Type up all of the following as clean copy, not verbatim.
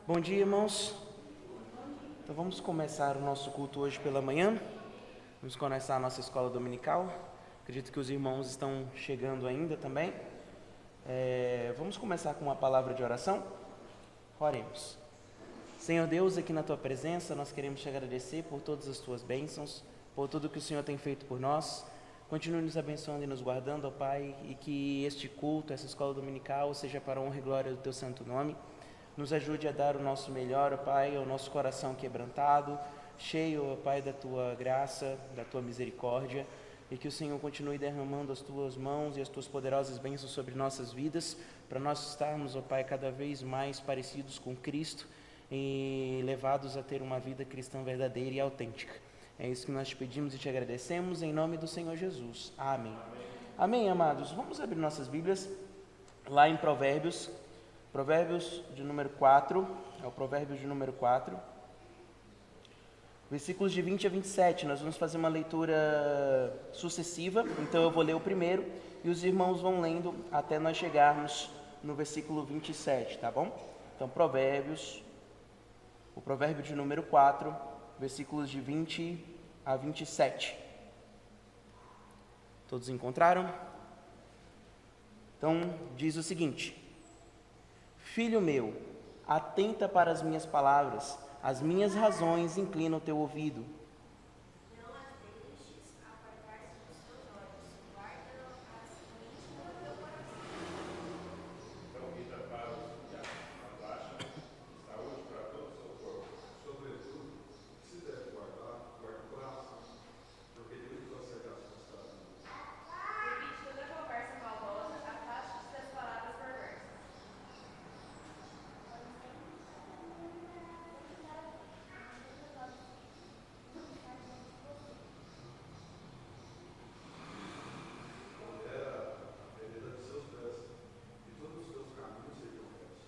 Bom dia, irmãos. Então vamos começar o nosso culto hoje pela manhã. Vamos começar a nossa escola dominical. Acredito que os irmãos estão chegando ainda também. Vamos começar com uma palavra de oração? Oremos. Senhor Deus, aqui na Tua presença, nós queremos te agradecer por todas as Tuas bênçãos, por tudo que o Senhor tem feito por nós. Continue nos abençoando e nos guardando, ó Pai, e que este culto, essa escola dominical, seja para a honra e glória do Teu santo nome. Nos ajude a dar o nosso melhor, ó Pai, ao nosso coração quebrantado, cheio, ó Pai, da Tua graça, da Tua misericórdia, e que o Senhor continue derramando as Tuas mãos e as Tuas poderosas bênçãos sobre nossas vidas, para nós estarmos, ó Pai, cada vez mais parecidos com Cristo e levados a ter uma vida cristã verdadeira e autêntica. É isso que nós te pedimos e te agradecemos, em nome do Senhor Jesus. Amém. Amém, amados. Vamos abrir nossas Bíblias lá em Provérbios de número 4, é o Provérbios de número 4, versículos de 20 a 27, nós vamos fazer uma leitura sucessiva, então eu vou ler o primeiro e os irmãos vão lendo até nós chegarmos no versículo 27, tá bom? Então o provérbio de número 4, versículos de 20 a 27. Todos encontraram? Então diz o seguinte: Filho meu, atenta para as minhas palavras, as minhas razões inclina o teu ouvido. Não as deixes apartar-se dos teus olhos, guarda-as íntimo do teu coração. Então, vida para os que abaixam, saúde para todo o seu corpo. Sobretudo, se deve guardar, guarde o coração, porque dele procede as suas caminhos. Evite toda conversa maldosa, afaste-te das palavras perversas. Pondera a vereda dos seus pés, e todos os seus caminhos sejam retos.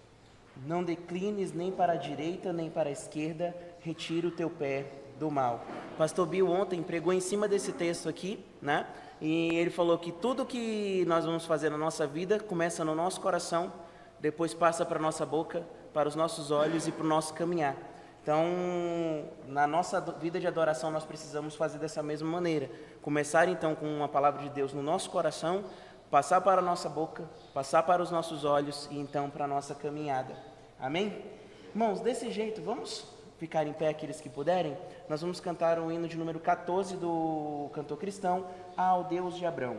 Não declines nem para a direita nem para a esquerda, retira o teu pé do mal. Pastor Bill ontem pregou em cima desse texto aqui, né? E ele falou que tudo que nós vamos fazer na nossa vida começa no nosso coração, depois passa para a nossa boca, para os nossos olhos e para o nosso caminhar. Então, na nossa vida de adoração, nós precisamos fazer dessa mesma maneira. Começar então com uma palavra de Deus no nosso coração, passar para a nossa boca, passar para os nossos olhos e então para a nossa caminhada. Amém? Irmãos, desse jeito, vamos ficar em pé aqueles que puderem? Nós vamos cantar o hino de número 14 do cantor cristão, Ao Deus de Abrão.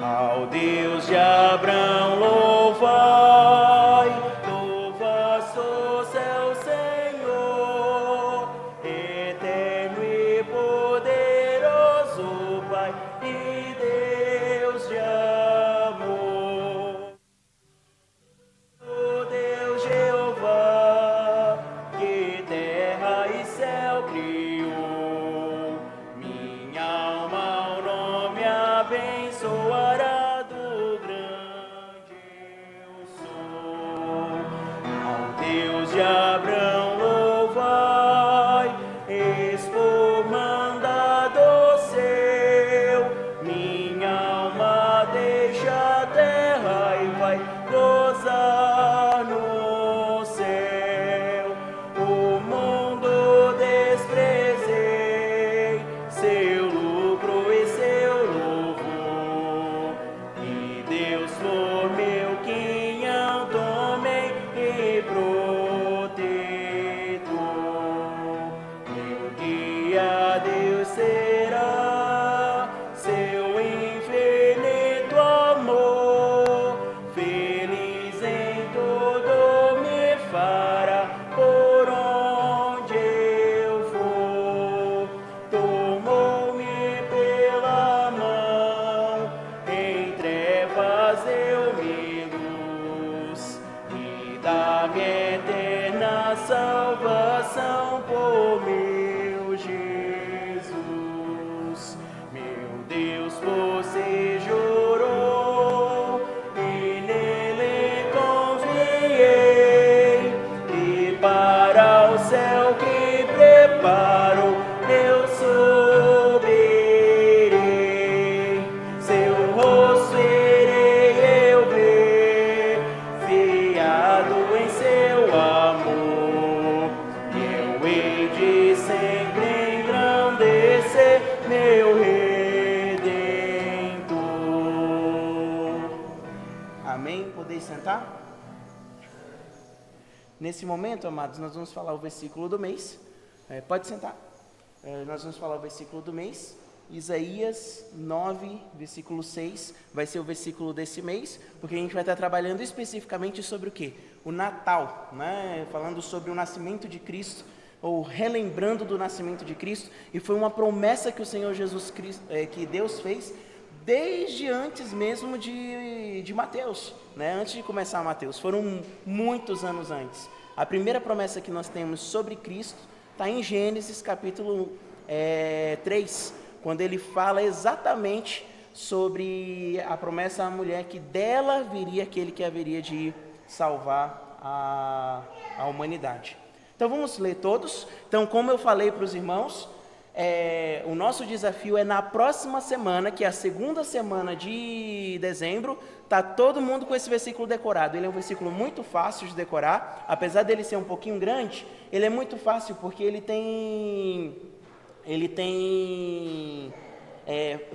Ao Deus de Abrão louvai, louva o seu Senhor, eterno e poderoso Pai e Deus de amor. O Deus Jeová, que terra e céu criou, minha alma ao nome abençoará do grande eu sou. Ao Deus de Abrão louvai, expor mandado seu, minha alma deixa a terra e vai gozar no céu. O mundo desprezei, seu lucro e seu louvor, e Deus for meu quinhão, tomei e protetor. Meu guia Deus será, seu infinito amor, feliz em tudo me fará por onde eu for. Tomou-me pela mão, em trevas deu-me luz, e dá-me eterna salvação por meu Jesus. Meu Deus, você jurou, e nele pode sentar? Nesse momento, amados, nós vamos falar o versículo do mês. Pode sentar. Nós vamos falar o versículo do mês. Isaías 9, versículo 6, vai ser o versículo desse mês, porque a gente vai estar trabalhando especificamente sobre o quê? O Natal, né? Falando sobre o nascimento de Cristo, ou relembrando do nascimento de Cristo, e foi uma promessa que o Senhor Jesus Cristo, que Deus fez, desde antes mesmo de Mateus, né? Antes de começar Mateus, foram muitos anos antes. A primeira promessa que nós temos sobre Cristo está em Gênesis capítulo 3, quando ele fala exatamente sobre a promessa à mulher, que dela viria aquele que haveria de salvar a humanidade. Então vamos ler todos. Então, como eu falei para os irmãos, o nosso desafio é na próxima semana, que é a segunda semana de dezembro, tá todo mundo com esse versículo decorado. Ele é um versículo muito fácil de decorar, apesar dele ser um pouquinho grande, ele é muito fácil porque ele tem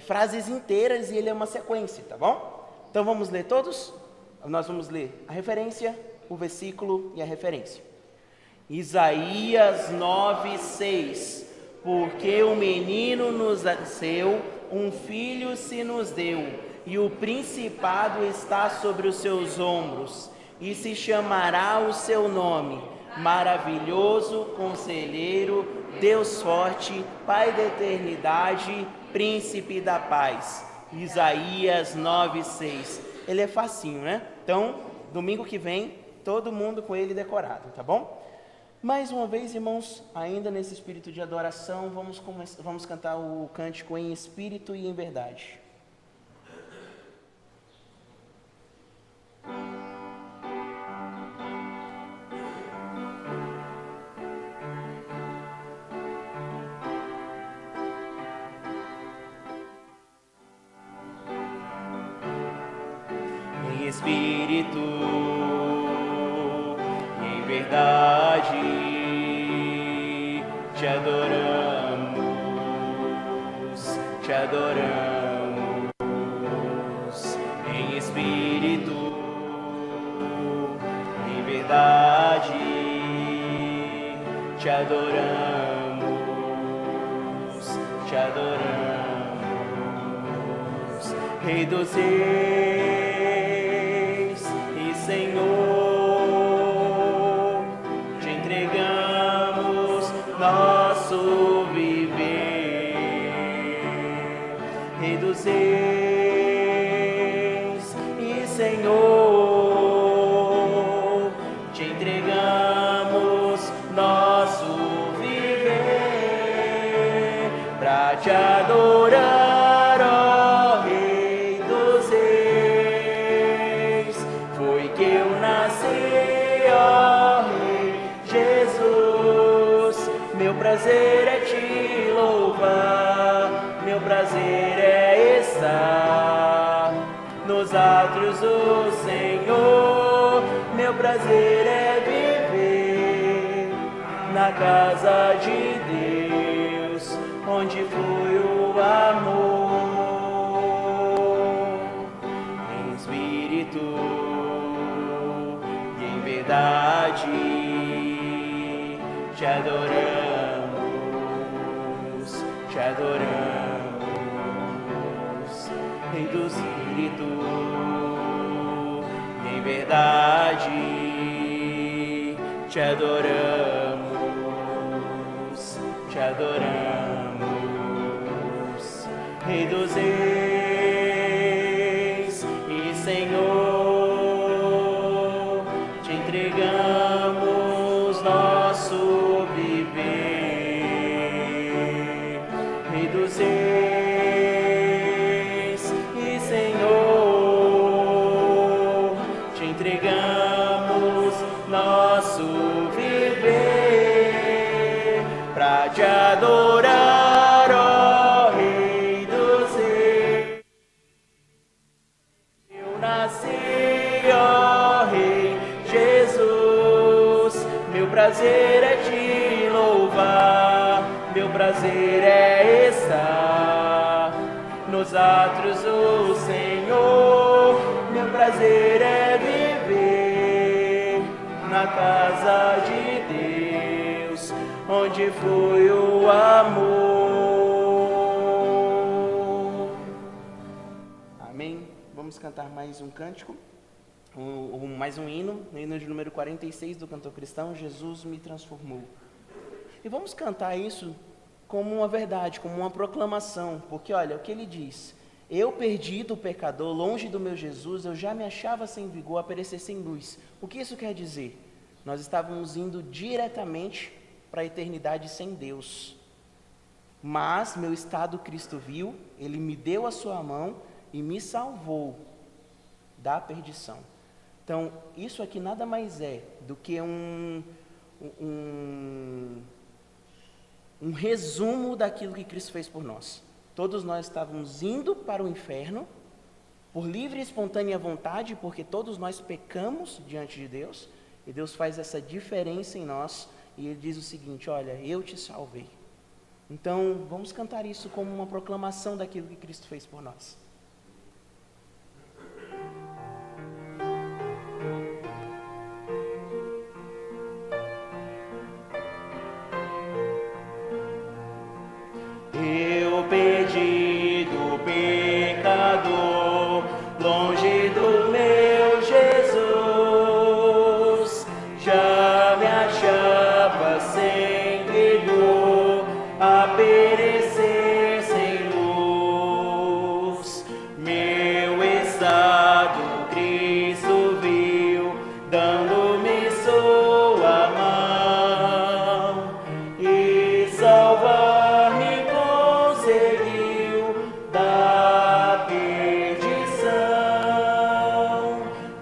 frases inteiras e ele é uma sequência, tá bom? Então vamos ler todos? Nós vamos ler a referência, o versículo e a referência. Isaías 9:6. Porque o menino nos nasceu, um filho se nos deu, e o principado está sobre os seus ombros, e se chamará o seu nome, Maravilhoso, Conselheiro, Deus Forte, Pai da Eternidade, Príncipe da Paz. Isaías 9:6. Ele é facinho, né? Então, domingo que vem, todo mundo com ele decorado, tá bom? Mais uma vez, irmãos, ainda nesse espírito de adoração, vamos cantar o cântico em espírito e em verdade. Em espírito e em verdade te adoramos, em espírito e em verdade te adoramos, Rei dos Reis e Senhor, te entregamos nosso viver. Rei dos Reis e Senhor, te entregamos nosso viver para te adorar. Prazer é te louvar, meu prazer é estar nos átrios do Senhor, meu prazer é viver na casa de Deus, onde flui o amor, em espírito e em verdade te adoramos. Te adoramos, Rei do Espírito, e em verdade te adoramos, Rei dos Reis e Senhor, te entregamos nosso viver. Dos Reis e Senhor, te entregamos nosso viver para te adorar, ó Rei dos Reis. Eu nasci, ó Rei Jesus, meu prazer é te louvar, meu prazer é estar nos átrios do Senhor, meu prazer é viver na casa de Deus, onde flui o amor. Amém? Vamos cantar mais um cântico, mais um hino, o hino de número 46 do cantor cristão, Jesus me transformou. E vamos cantar isso como uma verdade, como uma proclamação, porque olha o que ele diz: eu perdido, pecador, longe do meu Jesus, eu já me achava sem vigor, a perecer sem luz. O que isso quer dizer? Nós estávamos indo diretamente para a eternidade sem Deus, mas meu estado Cristo viu, Ele me deu a sua mão e me salvou da perdição. Então, isso aqui nada mais é do que um resumo daquilo que Cristo fez por nós. Todos nós estávamos indo para o inferno, por livre e espontânea vontade, porque todos nós pecamos diante de Deus, e Deus faz essa diferença em nós, e Ele diz o seguinte: olha, eu te salvei. Então, vamos cantar isso como uma proclamação daquilo que Cristo fez por nós. Perdido, pecador, longe do meu Jesus, já me achava sem vigor, a perecer sem luz. Meu estado Cristo viu, dando-me sua mão e salvar-me da perdição.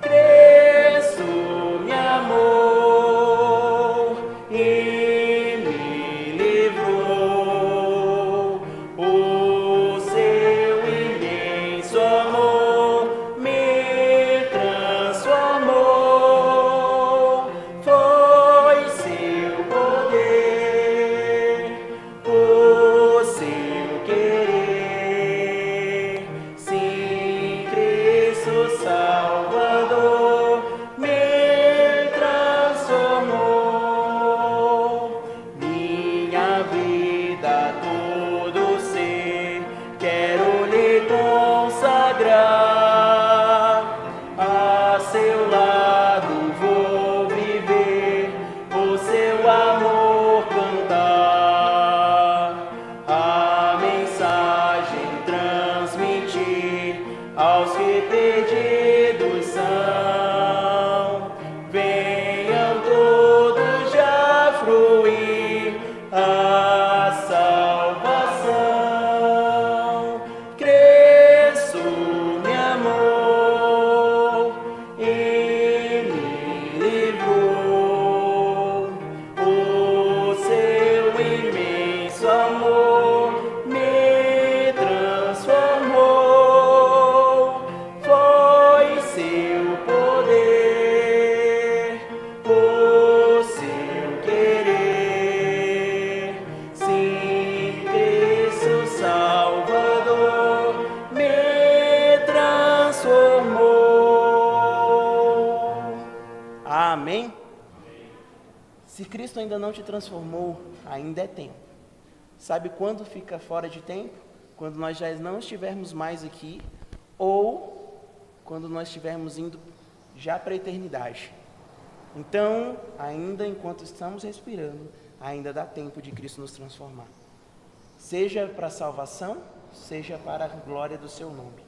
Cristo me amou e me livrou. O seu imenso amor me transformou. Foi seu poder, o seu querer. Sim, Cristo Salvador me transformou. Minha vida, todo ser, quero lhe consagrar. A seu lado vou viver, o seu amor cantar, a mensagem transmitir aos que perdidos são. Venham todos já fruir a salvação. Cristo me amou e me livrou. O seu imenso amor me transformou. Foi seu poder, o seu querer. Sim, Cristo Salvador me transformou. Amém? Se Cristo ainda não te transformou, ainda é tempo. Sabe quando fica fora de tempo? Quando nós já não estivermos mais aqui, ou quando nós estivermos indo já para a eternidade. Então, ainda enquanto estamos respirando, ainda dá tempo de Cristo nos transformar. Seja para a salvação, seja para a glória do seu nome.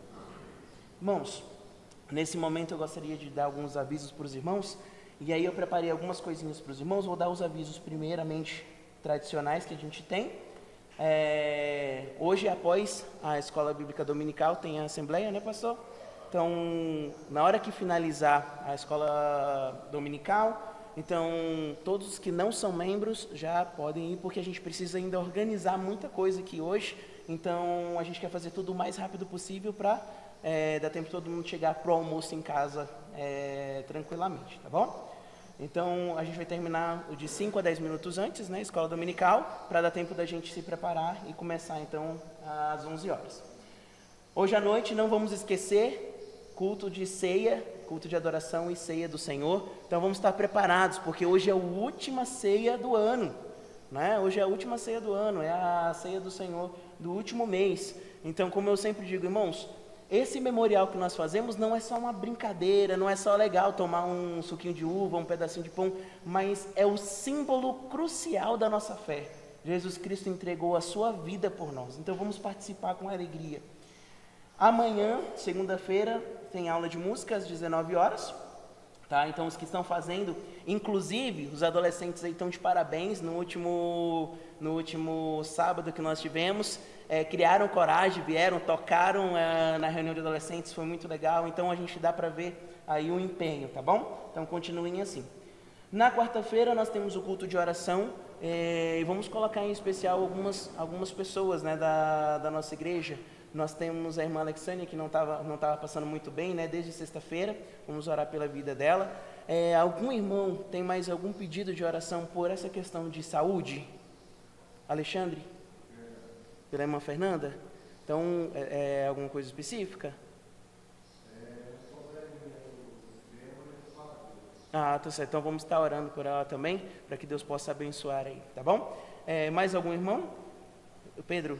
Irmãos, nesse momento eu gostaria de dar alguns avisos para os irmãos, e aí eu preparei algumas coisinhas para os irmãos. Vou dar os avisos primeiramente tradicionais que a gente tem. Hoje, após a Escola Bíblica Dominical, tem a Assembleia, né, pastor? Então, na hora que finalizar a Escola Dominical, então, todos que não são membros já podem ir, porque a gente precisa ainda organizar muita coisa aqui hoje. Então, a gente quer fazer tudo o mais rápido possível para dar tempo de todo mundo chegar para o almoço em casa tranquilamente, tá bom? Então, a gente vai terminar de 5 a 10 minutos antes, né, Escola Dominical, para dar tempo da gente se preparar e começar, então, às 11 horas. Hoje à noite, não vamos esquecer, culto de ceia culto de adoração e ceia do Senhor. Então vamos estar preparados, porque hoje é a última ceia do ano, né? Hoje é a última ceia do ano, é a ceia do Senhor do último mês. Então, como eu sempre digo, irmãos, esse memorial que nós fazemos não é só uma brincadeira, não é só legal tomar um suquinho de uva, um pedacinho de pão, mas é o símbolo crucial da nossa fé. Jesus Cristo entregou a sua vida por nós, então vamos participar com alegria. Amanhã, segunda-feira, tem aula de música às 19 horas, tá? Então os que estão fazendo, inclusive os adolescentes aí estão de parabéns. No último sábado que nós tivemos, criaram coragem, vieram, tocaram na reunião de adolescentes, foi muito legal. Então a gente dá para ver aí o empenho, tá bom? Então continuem assim. Na quarta-feira nós temos o culto de oração, e vamos colocar em especial algumas pessoas, né, da nossa igreja. Nós temos a irmã Alexânia, que não estava passando muito bem, né, desde sexta-feira. Vamos orar pela vida dela. Algum irmão tem mais algum pedido de oração por essa questão de saúde? Alexandre? Pela irmã Fernanda? Então, alguma coisa específica? Ah, tá certo. Então vamos estar orando por ela também, para que Deus possa abençoar aí, tá bom? Mais algum irmão? Pedro?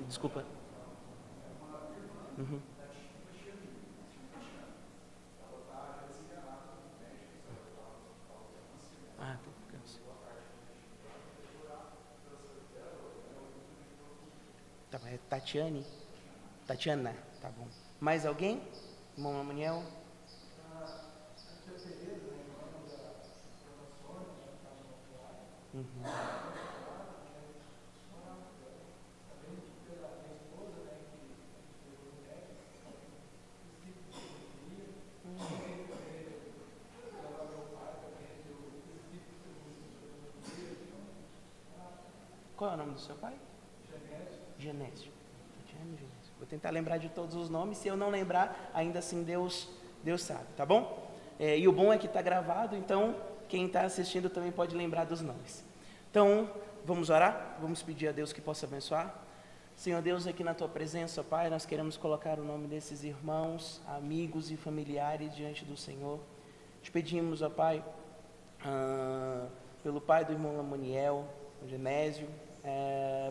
Desculpa. Uhum. Ah, tá, é Tatiana, tá bom. Mais alguém? Irmão Manuel? Uhum. Qual é o nome do seu pai? Genésio. Vou tentar lembrar de todos os nomes. Se eu não lembrar, ainda assim Deus sabe, tá bom? E o bom é que está gravado, então quem está assistindo também pode lembrar dos nomes. Então, vamos orar? Vamos pedir a Deus que possa abençoar? Senhor Deus, aqui na Tua presença, Pai, nós queremos colocar o nome desses irmãos, amigos e familiares diante do Senhor. Te pedimos, ó Pai, pelo pai do irmão Lamoniel, o Genésio,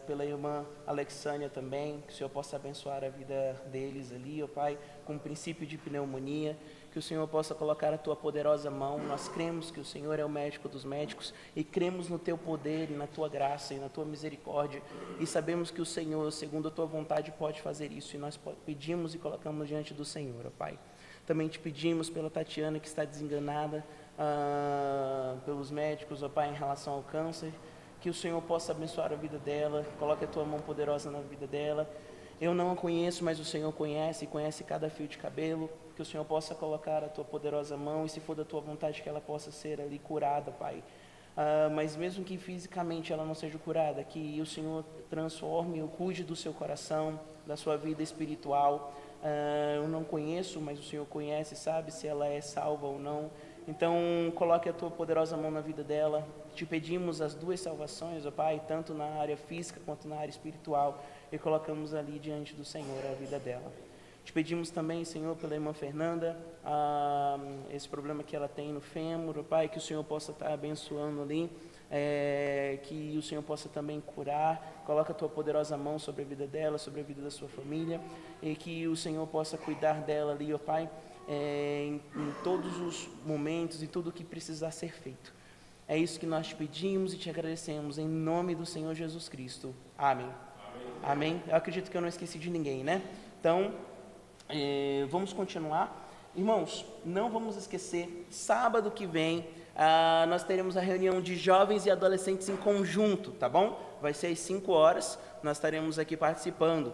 pela irmã Alexânia também, que o Senhor possa abençoar a vida deles ali, ó Pai, com o princípio de pneumonia, que o Senhor possa colocar a Tua poderosa mão. Nós cremos que o Senhor é o médico dos médicos e cremos no Teu poder e na Tua graça e na Tua misericórdia, e sabemos que o Senhor, segundo a Tua vontade, pode fazer isso, e nós pedimos e colocamos diante do Senhor, ó Pai. Também te pedimos pela Tatiana, que está desenganada pelos médicos, ó Pai, em relação ao câncer, que o Senhor possa abençoar a vida dela, coloque a Tua mão poderosa na vida dela. Eu não a conheço, mas o Senhor conhece, e conhece cada fio de cabelo, que o Senhor possa colocar a Tua poderosa mão, e se for da Tua vontade, que ela possa ser ali curada, Pai. Mas mesmo que fisicamente ela não seja curada, que o Senhor transforme ou cuide do seu coração, da sua vida espiritual. Eu não conheço, mas o Senhor conhece, sabe se ela é salva ou não. Então, coloque a Tua poderosa mão na vida dela. Te pedimos as duas salvações, ó Pai, tanto na área física quanto na área espiritual, e colocamos ali diante do Senhor a vida dela. Te pedimos também, Senhor, pela irmã Fernanda, esse problema que ela tem no fêmur, ó Pai, que o Senhor possa estar abençoando ali, que o Senhor possa também curar. Coloca a Tua poderosa mão sobre a vida dela, sobre a vida da sua família, e que o Senhor possa cuidar dela ali, ó Pai, em todos os momentos e tudo o que precisar ser feito. É isso que nós te pedimos e te agradecemos, em nome do Senhor Jesus Cristo. Amém. Amém. Eu acredito que eu não esqueci de ninguém, né? Então, vamos continuar. Irmãos, não vamos esquecer, sábado que vem, nós teremos a reunião de jovens e adolescentes em conjunto, tá bom? Vai ser às 5 horas, nós estaremos aqui participando.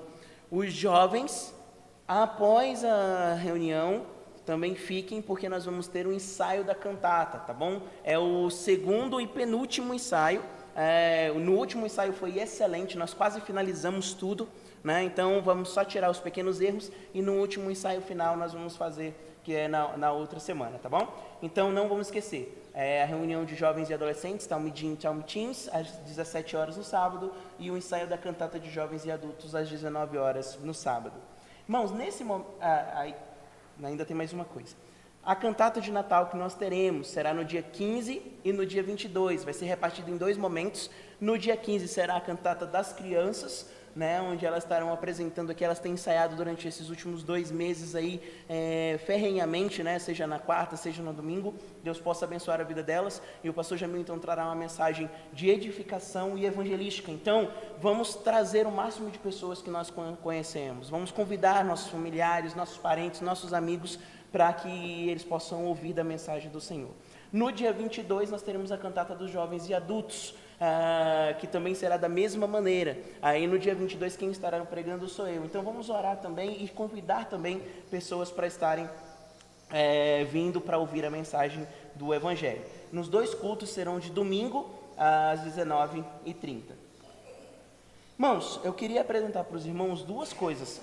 Os jovens, após a reunião, também fiquem, porque nós vamos ter um ensaio da cantata, tá bom? É o segundo e penúltimo ensaio. No último ensaio foi excelente, nós quase finalizamos tudo, né? Então vamos só tirar os pequenos erros, e no último ensaio final nós vamos fazer que é na outra semana, tá bom? Então não vamos esquecer, a reunião de jovens e adolescentes, Talmidim, Talmitins, às 17 horas no sábado, e o ensaio da cantata de jovens e adultos às 19 horas no sábado. Irmãos, nesse momento, ainda tem mais uma coisa. A cantata de Natal que nós teremos será no dia 15 e no dia 22, vai ser repartido em 2 momentos. No dia 15 será a cantata das crianças, né, onde elas estarão apresentando aqui, elas têm ensaiado durante esses últimos 2 meses aí, ferrenhamente, né, seja na quarta, seja no domingo. Deus possa abençoar a vida delas, e o pastor Jamil então trará uma mensagem de edificação e evangelística. Então, vamos trazer o máximo de pessoas que nós conhecemos, vamos convidar nossos familiares, nossos parentes, nossos amigos, para que eles possam ouvir da mensagem do Senhor. No dia 22, nós teremos a cantata dos jovens e adultos, que também será da mesma maneira. Aí no dia 22, quem estará pregando sou eu. Então vamos orar também e convidar também pessoas para estarem vindo para ouvir a mensagem do Evangelho. Nos 2 cultos serão de domingo às 19h30. Irmãos, eu queria apresentar para os irmãos 2 coisas.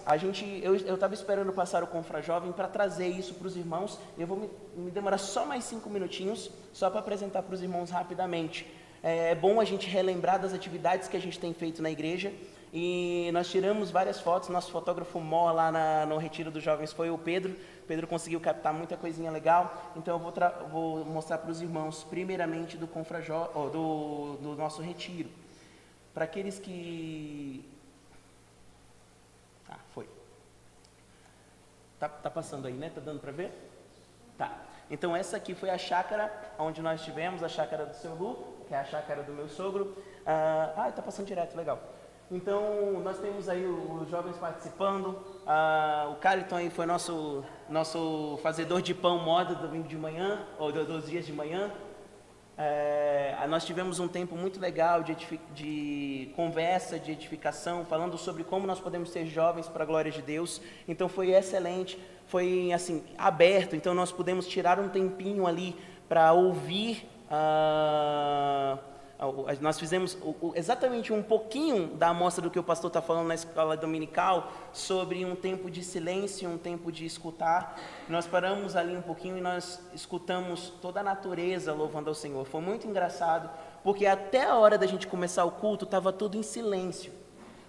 Eu estava esperando passar o Confra Jovem para trazer isso para os irmãos. Eu vou me demorar só mais 5 minutinhos, só para apresentar para os irmãos rapidamente. É bom a gente relembrar das atividades que a gente tem feito na igreja. E nós tiramos várias fotos. Nosso fotógrafo mó lá no Retiro dos Jovens foi o Pedro. O Pedro conseguiu captar muita coisinha legal. Então eu vou mostrar para os irmãos, primeiramente, do Confra do nosso retiro. Para aqueles que... foi. Tá passando aí, né? Tá dando para ver? Tá. Então essa aqui foi a chácara onde nós estivemos, a chácara do seu Lu, que é a chácara do meu sogro. Tá passando direto, legal. Então nós temos aí os jovens participando. O Cariton aí foi nosso fazedor de pão moda do domingo de manhã, ou dos dias de manhã. Nós tivemos um tempo muito legal de conversa, de edificação, falando sobre como nós podemos ser jovens para a glória de Deus. Então foi excelente, foi assim, aberto, então nós pudemos tirar um tempinho ali para ouvir. Nós fizemos exatamente um pouquinho da amostra do que o pastor está falando na escola dominical, sobre um tempo de silêncio, um tempo de escutar. Nós paramos ali um pouquinho e nós escutamos toda a natureza louvando ao Senhor. Foi muito engraçado, porque até a hora da gente começar o culto, estava tudo em silêncio.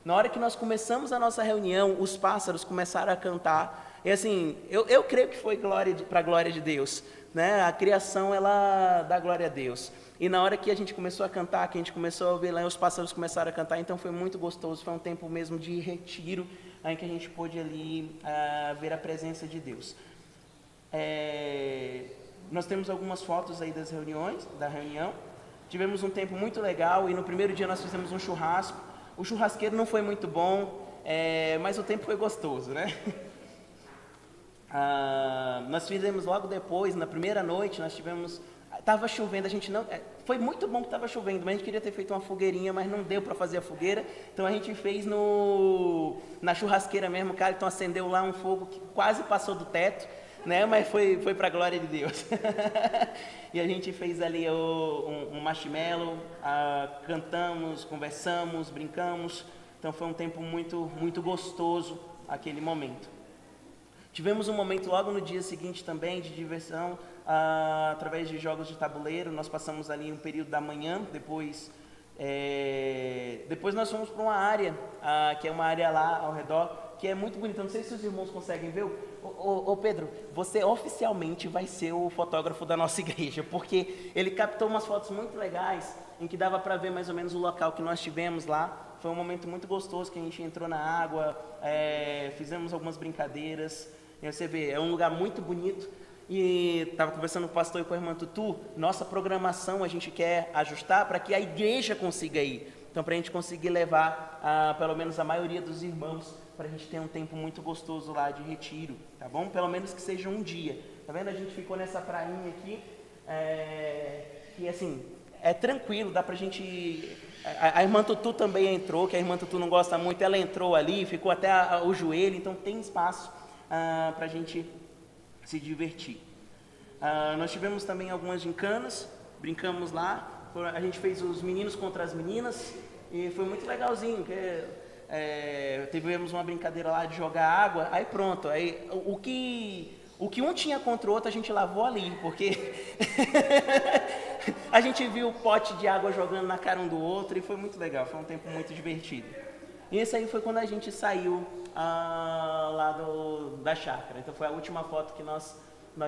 Na hora que nós começamos a nossa reunião, os pássaros começaram a cantar. E assim, eu creio que foi para a glória de Deus, né? A criação, ela dá glória a Deus. E na hora que a gente começou a cantar, que a gente começou a ouvir lá, os pássaros começaram a cantar, então foi muito gostoso, foi um tempo mesmo de retiro, em que a gente pôde ali ver a presença de Deus. Nós temos algumas fotos aí da reunião, tivemos um tempo muito legal, e no primeiro dia nós fizemos um churrasco. O churrasqueiro não foi muito bom, mas o tempo foi gostoso, né? Nós fizemos logo depois, na primeira noite, nós tivemos... Estava chovendo, foi muito bom que estava chovendo, mas a gente queria ter feito uma fogueirinha, mas não deu para fazer a fogueira, então a gente fez na churrasqueira mesmo. O cara então acendeu lá um fogo que quase passou do teto, né? Mas foi para a glória de Deus. E a gente fez ali um marshmallow, cantamos, conversamos, brincamos, então foi um tempo muito, muito gostoso aquele momento. Tivemos um momento logo no dia seguinte também de diversão, através de jogos de tabuleiro. Nós passamos ali um período da manhã, depois nós fomos para uma área, que é uma área lá ao redor, que é muito bonita. Não sei se os irmãos conseguem ver. Ô Pedro, você oficialmente vai ser o fotógrafo da nossa igreja, porque ele captou umas fotos muito legais, em que dava para ver mais ou menos o local que nós tivemos lá. Foi um momento muito gostoso, que a gente entrou na água, fizemos algumas brincadeiras. E você vê, é um lugar muito bonito. E estava conversando com o pastor e com a irmã Tutu, nossa programação a gente quer ajustar para que a igreja consiga ir. Então, para a gente conseguir levar pelo menos a maioria dos irmãos, para a gente ter um tempo muito gostoso lá de retiro, tá bom? Pelo menos que seja um dia. Tá vendo? A gente ficou nessa prainha aqui, que assim, é tranquilo, dá para a gente... A irmã Tutu também entrou, que a irmã Tutu não gosta muito, ela entrou ali, ficou até o joelho, então tem espaço para a gente se divertir. Nós tivemos também algumas gincanas, brincamos lá, a gente fez os meninos contra as meninas, e foi muito legalzinho, tivemos uma brincadeira lá de jogar água, aí pronto, aí, o O que um tinha contra o outro, a gente lavou ali, porque a gente viu o pote de água jogando na cara um do outro e foi muito legal, foi um tempo muito divertido. E esse aí foi quando a gente saiu lá da chácara. Então foi a última foto que nós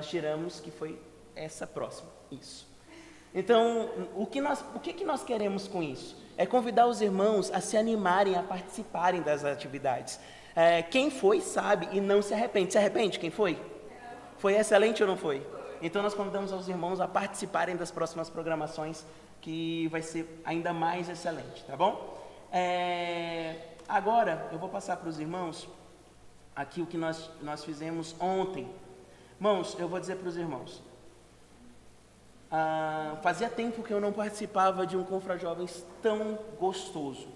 tiramos, que foi essa próxima. Isso. Então, o que nós queremos com isso? É convidar os irmãos a se animarem, a participarem das atividades. Quem foi sabe e não se arrepende. Se arrepende quem foi? Foi excelente ou não foi? Então nós convidamos os irmãos a participarem das próximas programações, que vai ser ainda mais excelente, tá bom? Agora eu vou passar para os irmãos aqui o que nós fizemos ontem. Irmãos, eu vou dizer para os irmãos, fazia tempo que eu não participava de um Confrajovens tão gostoso,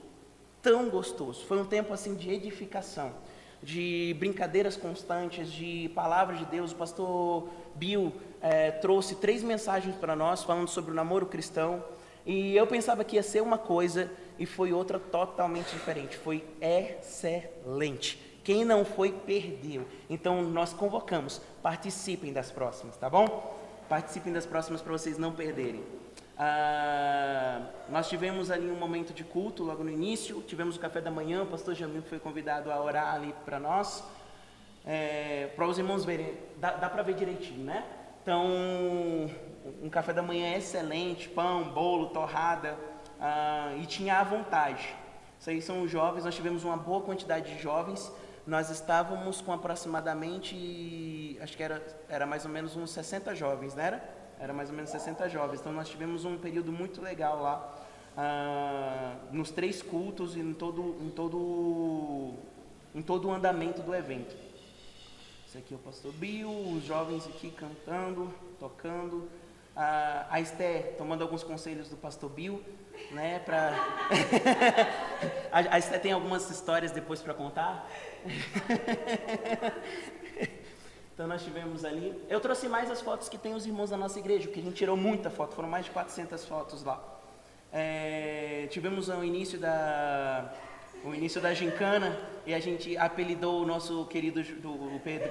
tão gostoso. Foi um tempo assim de edificação, de brincadeiras constantes, de palavras de Deus. O pastor Bill trouxe 3 mensagens para nós, falando sobre o namoro cristão, e eu pensava que ia ser uma coisa, e foi outra totalmente diferente. Foi excelente. Quem não foi, perdeu. Então nós convocamos, participem das próximas, tá bom? Participem das próximas para vocês não perderem. Nós tivemos ali um momento de culto logo no início, tivemos o café da manhã, o pastor Jamil foi convidado a orar ali para nós, para os irmãos verem, dá para ver direitinho, né? Então, um café da manhã excelente, pão, bolo, torrada, e tinha à vontade. Isso aí são os jovens, nós tivemos uma boa quantidade de jovens, nós estávamos com aproximadamente, acho que era mais ou menos uns 60 jovens, não era? Era mais ou menos 60 jovens, então nós tivemos um período muito legal lá, nos 3 cultos e em todo o andamento do evento. Esse aqui é o pastor Bill, os jovens aqui cantando, tocando, a Esther tomando alguns conselhos do pastor Bill, né, a Esther tem algumas histórias depois para contar. Então nós tivemos ali, eu trouxe mais as fotos que tem os irmãos da nossa igreja, porque a gente tirou muita foto, foram mais de 400 fotos lá. Tivemos o início da gincana, e a gente apelidou o nosso querido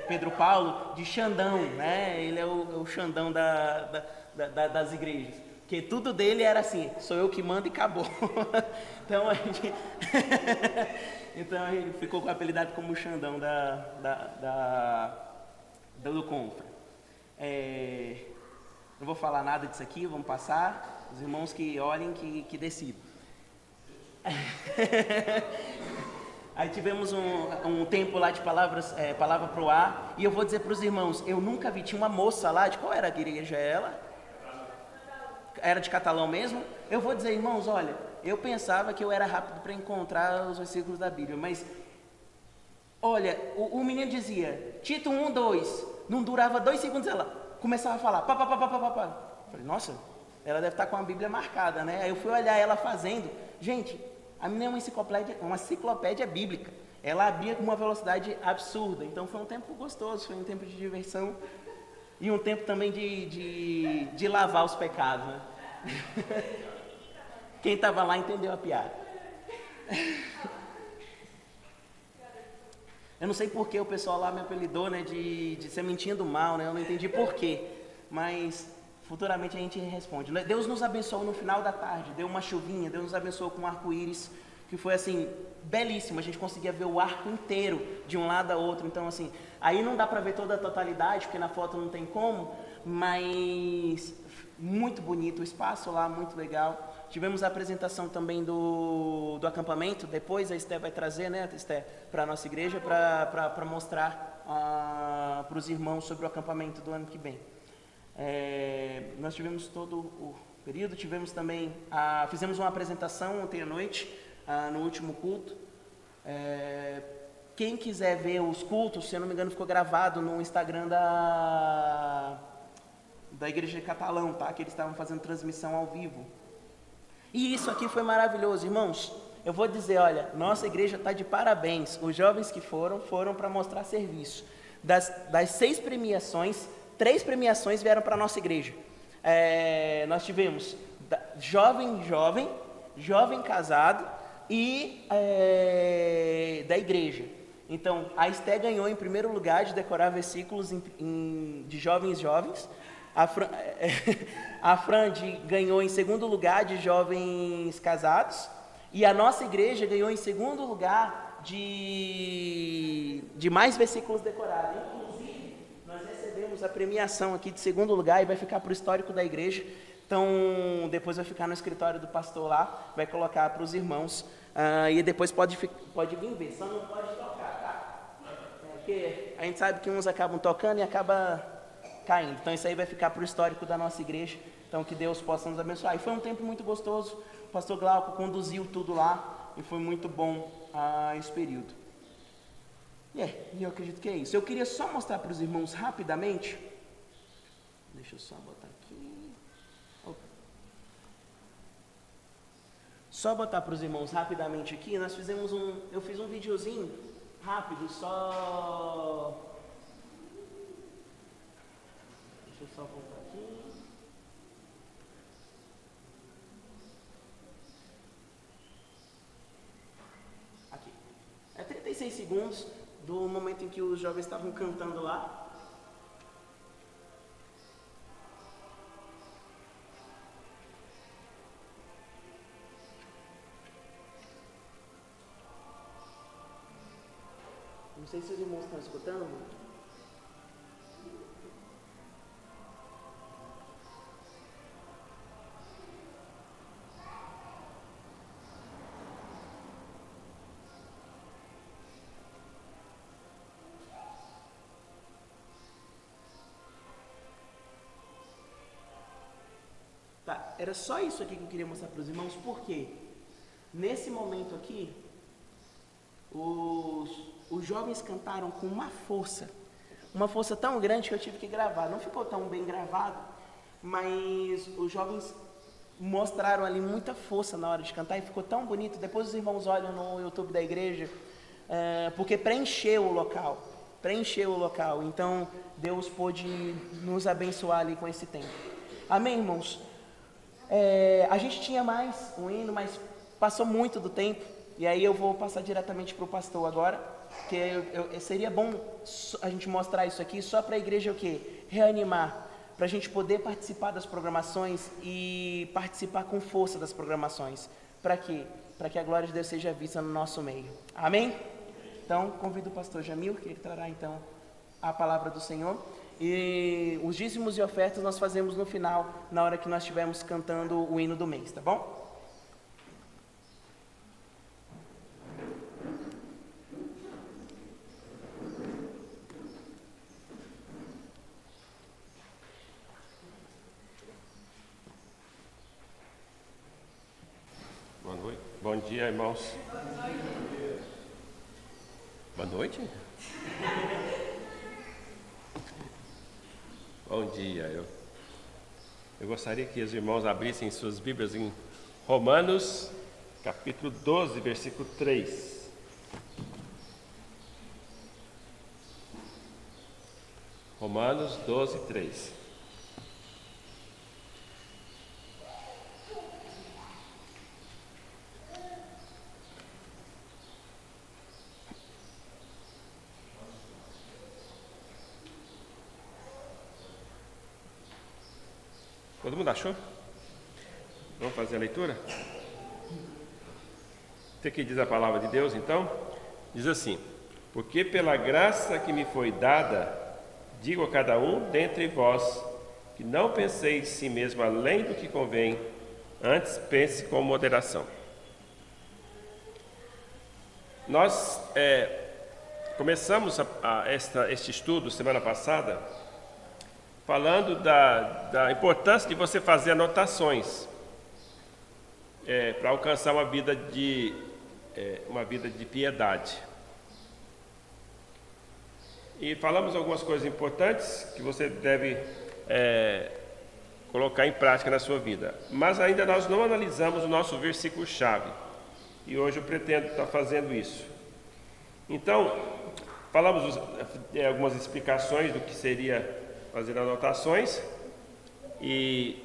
Pedro Paulo de Xandão, né? Ele é o Xandão das igrejas, porque tudo dele era assim, sou eu que mando e acabou. Então ele ficou com o apelidado como o Xandão do Confra. Não vou falar nada disso aqui, vamos passar. Os irmãos que olhem, que decidam. Aí tivemos um tempo lá de palavra pro ar. E eu vou dizer para os irmãos, eu nunca vi, tinha uma moça lá, de qual era a igreja ela? Era de Catalão mesmo? Eu vou dizer, irmãos, olha, eu pensava que eu era rápido para encontrar os versículos da Bíblia, mas olha, o menino dizia, Tito 1, 2, não durava 2 segundos, ela começava a falar, pá. Falei, nossa, ela deve estar com a Bíblia marcada, né? Aí eu fui olhar ela fazendo. Gente, a menina é uma enciclopédia bíblica. Ela abria com uma velocidade absurda. Então foi um tempo gostoso, foi um tempo de diversão e um tempo também de lavar os pecados, né? Quem estava lá entendeu a piada. Eu não sei por que o pessoal lá me apelidou, né, de sementinha do mal, né? Eu não entendi por quê, mas futuramente a gente responde. Deus nos abençoou no final da tarde, deu uma chuvinha, Deus nos abençoou com um arco-íris, que foi assim, belíssimo, a gente conseguia ver o arco inteiro, de um lado a outro. Então assim, aí não dá para ver toda a totalidade, porque na foto não tem como, mas muito bonito o espaço lá, muito legal. Tivemos a apresentação também do acampamento, depois a Esther vai trazer, né, Esther, para a nossa igreja, para mostrar para os irmãos sobre o acampamento do ano que vem. Nós tivemos todo o período, tivemos também, fizemos uma apresentação ontem à noite, no último culto. Quem quiser ver os cultos, se eu não me engano, ficou gravado no Instagram da Igreja de Catalão, tá? Que eles estavam fazendo transmissão ao vivo. E isso aqui foi maravilhoso, irmãos. Eu vou dizer, olha, nossa igreja está de parabéns. Os jovens que foram para mostrar serviço. Das 6 premiações, 3 premiações vieram para a nossa igreja. Nós tivemos jovem casado e da igreja. Então, a Esté ganhou em primeiro lugar de decorar versículos de jovens. A Fran ganhou em segundo lugar de jovens casados. E a nossa igreja ganhou em segundo lugar de mais versículos decorados. Inclusive, nós recebemos a premiação aqui de segundo lugar e vai ficar para o histórico da igreja. Então, depois vai ficar no escritório do pastor lá, vai colocar para os irmãos. E depois pode vir ver, só não pode tocar, tá? Porque a gente sabe que uns acabam tocando e acaba caindo. Então, isso aí vai ficar para o histórico da nossa igreja. Então, que Deus possa nos abençoar. E foi um tempo muito gostoso. O pastor Glauco conduziu tudo lá e foi muito bom esse período. E eu acredito que é isso. Eu queria só mostrar para os irmãos rapidamente. Deixa eu só botar aqui. Só botar para os irmãos rapidamente aqui. Eu fiz um videozinho rápido, só. Deixa eu só voltar aqui. Aqui. É 36 segundos do momento em que os jovens estavam cantando lá. Não sei se os irmãos estão escutando. Tá, era só isso aqui que eu queria mostrar para os irmãos, porque nesse momento aqui, os jovens cantaram com uma força tão grande que eu tive que gravar. Não ficou tão bem gravado, mas os jovens mostraram ali muita força na hora de cantar e ficou tão bonito. Depois os irmãos olham no YouTube da igreja, porque preencheu o local. Então, Deus pôde nos abençoar ali com esse tempo. Amém, irmãos? A gente tinha mais um hino, mas passou muito do tempo. E aí eu vou passar diretamente para o pastor agora, porque seria bom a gente mostrar isso aqui só para a igreja o quê? Reanimar, para a gente poder participar das programações e participar com força das programações. Para quê? Para que a glória de Deus seja vista no nosso meio. Amém? Então, convido o pastor Jamil, que ele trará então a palavra do Senhor. E os dízimos e ofertas nós fazemos no final, na hora que nós estivermos cantando o hino do mês, tá bom? Bom dia, irmãos. Boa noite. Bom dia. Eu gostaria que os irmãos abrissem suas Bíblias em Romanos, capítulo 12, versículo 3. Romanos 12, 3. Todo mundo achou? Vamos fazer a leitura? O que diz a palavra de Deus, então? Diz assim: porque pela graça que me foi dada, digo a cada um dentre vós, que não penseis em si mesmo além do que convém, antes pense com moderação. Nós começamos este estudo semana passada, falando da importância de você fazer anotações para alcançar uma vida de piedade. E falamos algumas coisas importantes que você deve colocar em prática na sua vida. Mas ainda nós não analisamos o nosso versículo-chave. E hoje eu pretendo estar fazendo isso. Então, falamos algumas explicações do que seria fazer anotações, e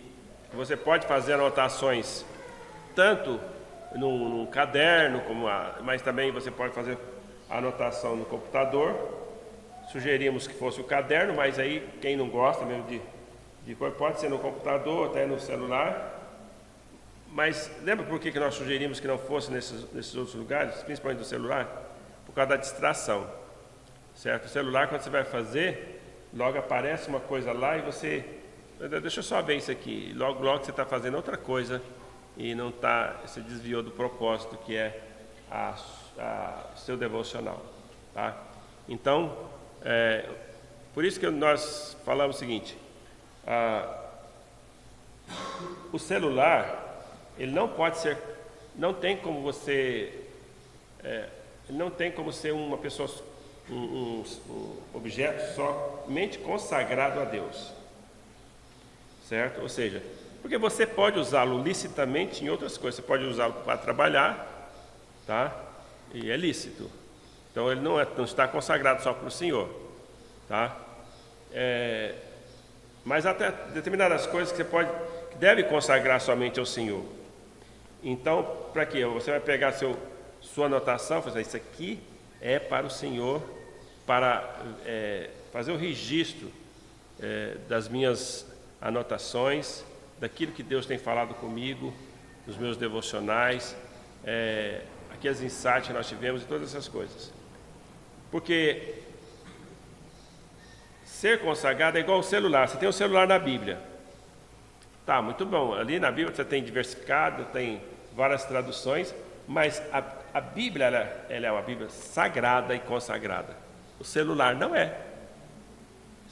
você pode fazer anotações tanto num caderno, mas também você pode fazer a anotação no computador. Sugerimos que fosse o caderno, mas aí quem não gosta mesmo de coisa, pode ser no computador, até no celular. Mas lembra por que nós sugerimos que não fosse nesses outros lugares, principalmente no celular? Por causa da distração, certo? O celular, quando você vai fazer, logo aparece uma coisa lá e você... Deixa eu só ver isso aqui. Logo você está fazendo outra coisa e não está... Você desviou do propósito que é seu devocional, tá? Então, por isso que nós falamos o seguinte: o celular, ele não pode ser, não tem como você, não tem como ser uma pessoa, um objeto somente consagrado a Deus, certo? Ou seja, porque você pode usá-lo licitamente em outras coisas. Você pode usá-lo para trabalhar, tá? E é lícito. Então ele não está consagrado só para o Senhor, tá? Mas até determinadas coisas que que deve consagrar somente ao Senhor. Então, para quê? Você vai pegar sua anotação e fazer: isso aqui é para o Senhor, para fazer o registro das minhas anotações, daquilo que Deus tem falado comigo, dos meus devocionais, aqueles insights que nós tivemos e todas essas coisas. Porque ser consagrado é igual ao celular. Você tem um celular na Bíblia. Tá, muito bom. Ali na Bíblia você tem diversificado, tem várias traduções, mas a Bíblia ela é uma Bíblia sagrada e consagrada. O celular não é,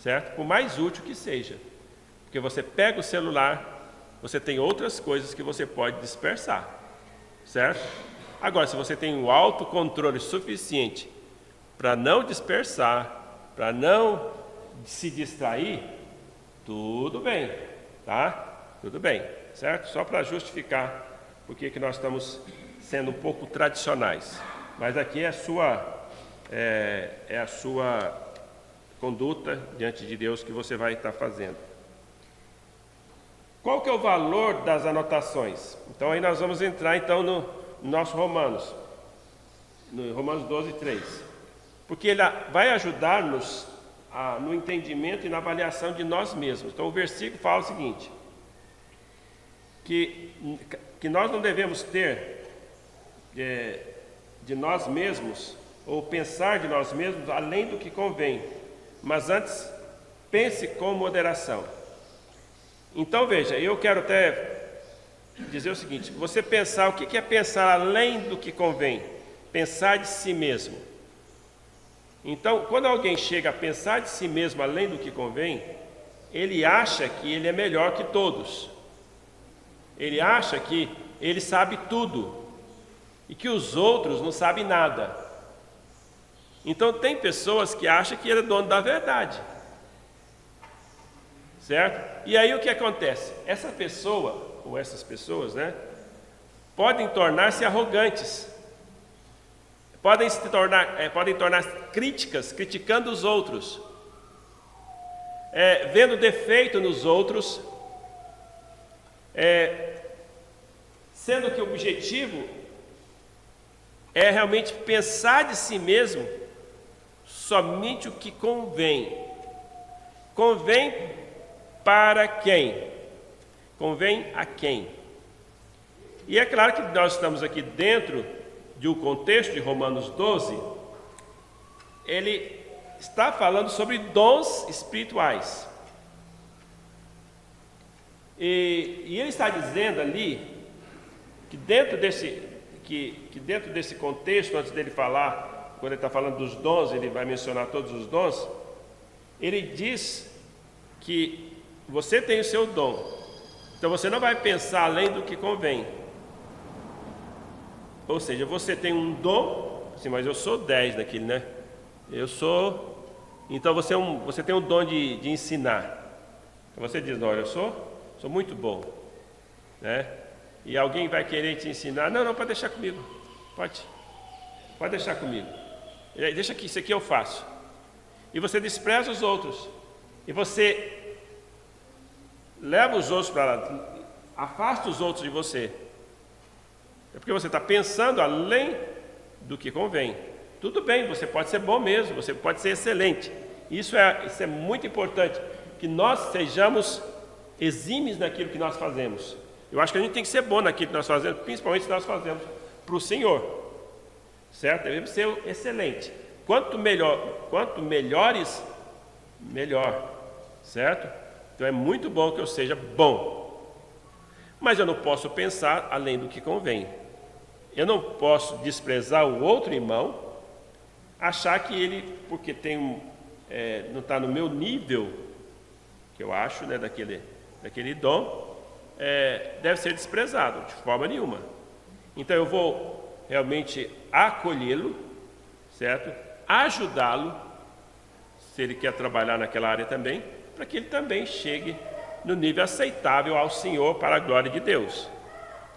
certo? Por mais útil que seja. Porque você pega o celular, você tem outras coisas que você pode dispersar, certo? Agora, se você tem um autocontrole suficiente para não dispersar, para não se distrair, tudo bem, tá? Tudo bem, certo? Só para justificar porque que nós estamos sendo um pouco tradicionais. Mas aqui é a sua conduta diante de Deus que você vai estar fazendo. Qual que é o valor das anotações? Então aí nós vamos entrar então no nosso Romanos, no Romanos 12, 3. Porque ele vai ajudar-nos no entendimento e na avaliação de nós mesmos. Então o versículo fala o seguinte: que nós não devemos ter de nós mesmos, ou pensar de nós mesmos além do que convém, mas antes pense com moderação. Então veja, eu quero até dizer o seguinte: você pensar, o que é pensar além do que convém? Pensar de si mesmo. Então, quando alguém chega a pensar de si mesmo além do que convém, ele acha que ele é melhor que todos. Ele acha que ele sabe tudo e que os outros não sabem nada. Então, tem pessoas que acham que ele é dono da verdade, certo? E aí o que acontece? Essa pessoa, ou essas pessoas, né, podem tornar-se arrogantes. Podem tornar críticas, criticando os outros, vendo defeito nos outros, sendo que o objetivo é realmente pensar de si mesmo somente o que convém. Convém para quem? Convém a quem? E é claro que nós estamos aqui dentro de um contexto de Romanos 12, ele está falando sobre dons espirituais. E ele está dizendo ali que dentro desse contexto, antes dele falar, quando ele está falando dos dons, ele vai mencionar todos os dons, ele diz que você tem o seu dom, então você não vai pensar além do que convém. Ou seja, você tem um dom, assim, mas eu sou 10 naquele, né? Então você tem um dom de ensinar. Então você diz: olha, eu sou muito bom, né? E alguém vai querer te ensinar: não, pode deixar comigo, pode deixar comigo, deixa aqui, isso aqui eu faço. E você despreza os outros, e você leva os outros para lá, afasta os outros de você. É porque você está pensando além do que convém. Tudo bem, você pode ser bom mesmo, você pode ser excelente. Isso é muito importante, que nós sejamos exímios naquilo que nós fazemos. Eu acho que a gente tem que ser bom naquilo que nós fazemos, principalmente se nós fazemos para o Senhor. Certo? Devemos ser excelente. Quanto melhores, melhor. Certo? Então é muito bom que eu seja bom. Mas eu não posso pensar além do que convém. Eu não posso desprezar o outro irmão, achar que ele, porque não está no meu nível, que eu acho, né, daquele dom, deve ser desprezado, de forma nenhuma. Então eu vou realmente acolhê-lo, certo? Ajudá-lo, se ele quer trabalhar naquela área também, para que ele também chegue no nível aceitável ao Senhor para a glória de Deus,